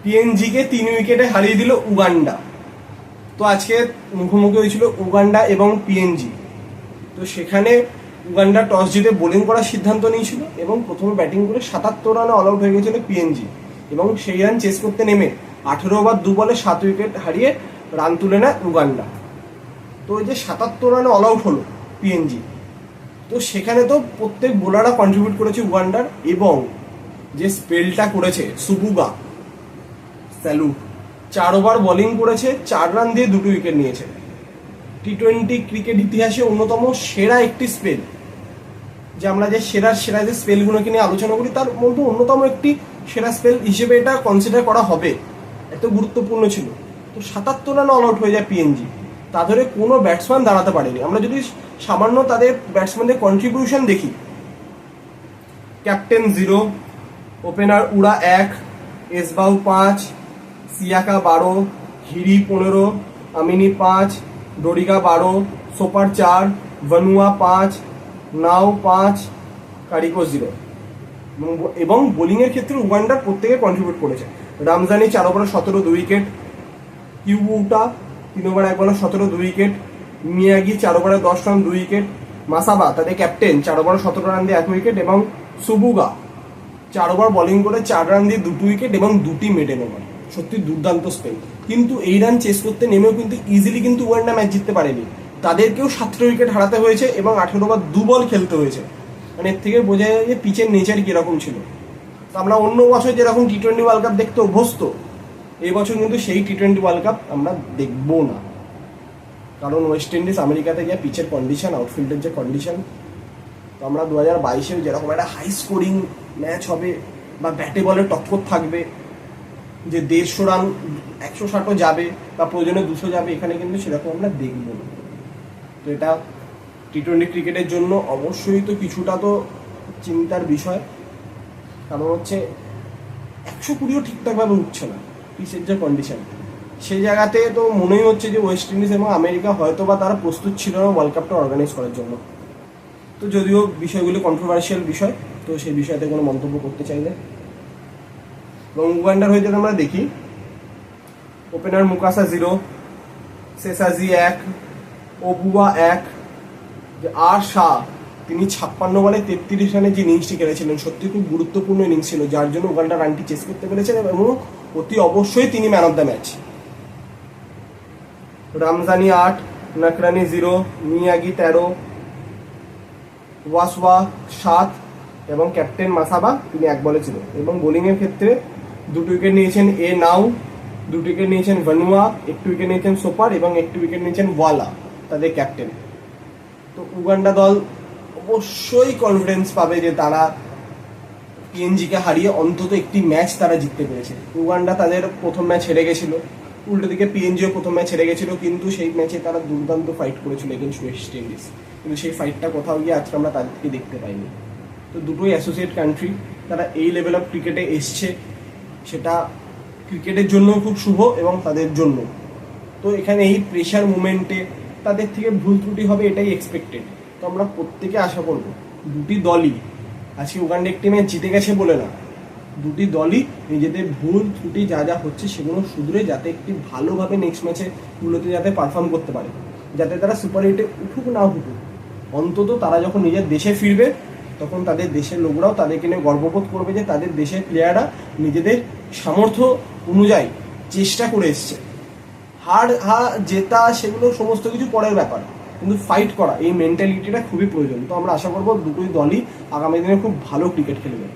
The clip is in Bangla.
পিএনজিকে 3 উইকেটে হারিয়ে দিল উগান্ডা। তো আজকে মুখোমুখি হয়েছিল উগান্ডা এবং পিএনজি। তো সেখানে উগান্ডা টস জিতে বোলিং করার সিদ্ধান্ত নিয়েছিল এবং প্রথমে ব্যাটিং করে 77 রানে অল আউট হয়ে গেছিল পিএনজি এবং সেই রান চেস করতে নেমে 18 ওভার 2 বলে 7 উইকেট হারিয়ে রান তুলে নেয় উগান্ডা। তো এই যে 77 রানে অল আউট হলো পিএনজি, তো সেখানে তো প্রত্যেক বোলাররা কন্ট্রিবিউট করেছে উগান্ডার, এবং যে স্পেলটা করেছে সুবুগা, স্যালুট। 4 ওভার বোলিং করেছে, 4 রান দিয়ে 2 উইকেট নিয়েছে। টি-20 ক্রিকেট ইতিহাসে অন্যতম সেরা একটি স্পেল, যে আমরা যে সেরা যে স্পেলগুলোকে নিয়ে আলোচনা করি তার মধ্যে অন্যতম একটি সেরা স্পেল হিসেবে এটা কনসিডার করা হবে, এত গুরুত্বপূর্ণ ছিল। তো 77 রানে অল আউট হয়ে যায় পিএনজি, তা ধরে কোনো ব্যাটসম্যান দাঁড়াতে পারেনি। আমরা যদি সামান্য তাদের ব্যাটসম্যানদের কন্ট্রিবিউশন দেখি, ক্যাপ্টেন 0, ওপেনার উড়া 1, এসবাউ 5, সিয়াকা 12, হিরি 15, আমিনি 5, ডোরিগা 12, সোপার 4, ভানুয়া 5, নাও 5, কারিকো 0। এবং বোলিংয়ের ক্ষেত্রে উগান্ডার প্রত্যেকে কন্ট্রিবিউট করেছে। রামজানি 4 ওভারে 17 2 উইকেট, কিউবুটা 3 ওভারে 1 বলে 17 2 উইকেট, মিয়াগি 4 ওভারে 10 রান 2 উইকেট, মাসাবা তাদের ক্যাপ্টেন 4 ওভারে 17 রান দিয়ে 1 উইকেট, এবং সুবুগা 4 ওভার বোলিং করে 4 রান দিয়ে 2 উইকেট এবং 2টি মিডল ওভার। সত্যি দুর্দান্ত স্পেল। কিন্তু এই রান চেস করতে নেমেও কিন্তু ইজিলি কিন্তু উগান্ডা ম্যাচ জিততে পারেনি, তাদেরকেও 7টা উইকেট হারাতে হয়েছে এবং 18 ওভার 2 বল খেলতে হয়েছে। মানে এর থেকে বোঝা যায় যে পিচের নেচার কিরকম ছিল। তো আমরা অন্য বছর যেরকম টি-20 ওয়ার্ল্ড কাপ দেখতে অভ্যস্ত, এই বছর কিন্তু সেই টি-20 ওয়ার্ল্ড কাপ আমরা দেখবো না, কারণ ওয়েস্ট ইন্ডিজ আমেরিকাতে গিয়ে পিচের কন্ডিশন, আউটফিল্ডের যে কন্ডিশন, তো আমরা 2022-এ যেরকম একটা হাই স্কোরিং ম্যাচ হবে বা ব্যাটে বলে টক্কর থাকবে, যে 150 রান 160ও যাবে বা প্রয়োজনে 200 যাবে, এখানে কিন্তু সেরকম আমরা দেখবো না। তো এটা টি-20 ক্রিকেটের জন্য অবশ্যই তো কিছুটা তো চিন্তার বিষয়, কারণ হচ্ছে 120ও ঠিকঠাকভাবে উঠছে না পিচের যে কন্ডিশন, সেই জায়গাতে তো মনেই হচ্ছে যে ওয়েস্ট ইন্ডিজ এবং আমেরিকা হয়তো বা তারা প্রস্তুত ছিল না ওয়ার্ল্ড কাপটা অর্গানাইজ করার জন্য। তো যদিও বিষয়গুলি কন্ট্রোভার্সিয়াল বিষয়, তো সেই বিষয়তে কোনো মন্তব্য করতে চাইলে। এবং উগান্ডার হয়ে যদি আমরা দেখি, ওপেনার মুকাসা 0, সেসাজি 1, ওবুয়া 1, আর শাহ তিনি 56 বলে 33 রানে যে ইনিংসটি খেলেছিলেন, সত্যি খুব গুরুত্বপূর্ণ ইনিংস ছিল, যার জন্য উগান্ডা রানটি চেস করতে পেরেছেন এবং অতি অবশ্যই তিনি man of the match. Ramjani 8, Nakrani 0, Miyagi 13, Waiswa 7 এবং ক্যাপ্টেন মাসাবা তিনি 1 বলে ছিল। এবং বোলিংয়ের ক্ষেত্রে 2 উইকেট নিয়েছেন নাও, 2 উইকেট নিয়েছেন ভানুয়া, 1 উইকেট নিয়েছেন সোপার এবং 1 উইকেট নিয়েছেন ওয়ালা তাদের ক্যাপ্টেন। তো উগান্ডা দল অবশ্যই কনফিডেন্স পাবে যে তারা পিএনজিকে হারিয়ে অন্তত একটি ম্যাচ তারা জিততে পেরেছে। উগান্ডা তাদের প্রথম ম্যাচ হেরে গেছিল, উল্টো দিকে পিএনজিও প্রথম ম্যাচ হেরে গেছিল, কিন্তু সেই ম্যাচে তারা দুর্দান্ত ফাইট করেছিল এগেইনস্ট ওয়েস্ট ইন্ডিজ, কিন্তু সেই ফাইটটা কোথাও গিয়ে আজকে আমরা তাদেরকে দেখতে পাইনি। তো দুটোই অ্যাসোসিয়েট কান্ট্রি, তারা এই লেভেল অফ ক্রিকেটে এসছে, সেটা ক্রিকেটের জন্য খুব শুভ এবং তাদের জন্য। তো এখানে এই প্রেশার মুভমেন্টে তাদের থেকে ভুল ত্রুটি হবে এটাই এক্সপেক্টেড। তো আমরা প্রত্যেকে আশা করব দুটি দলই, আজকে উগান্ডা একটি ম্যাচ জিতে গেছে বলে না, দুটি দলই নিজেদের ভুল ত্রুটি যা যা হচ্ছে সেগুলো শুধরে যাতে একটি ভালোভাবে নেক্সট ম্যাচে গুলোতে যাতে পারফর্ম করতে পারে, যাতে তারা সুপার এইটে উঠুক না উঠুক, অন্তত তারা যখন নিজের দেশে ফিরবে তখন তাদের দেশের লোকরাও তাদেরকে নিয়ে গর্ববোধ করবে যে তাদের দেশের প্লেয়াররা নিজেদের সামর্থ্য অনুযায়ী চেষ্টা করে এসছে। হার জেতা সেগুলো সমস্ত কিছু পরের ব্যাপার, কিন্তু ফাইট করা এই মেন্টালিটিটা খুবই প্রয়োজন। তো আমরা আশা করবো দুটোই দলই আগামী দিনে খুব ভালো ক্রিকেট খেলবে।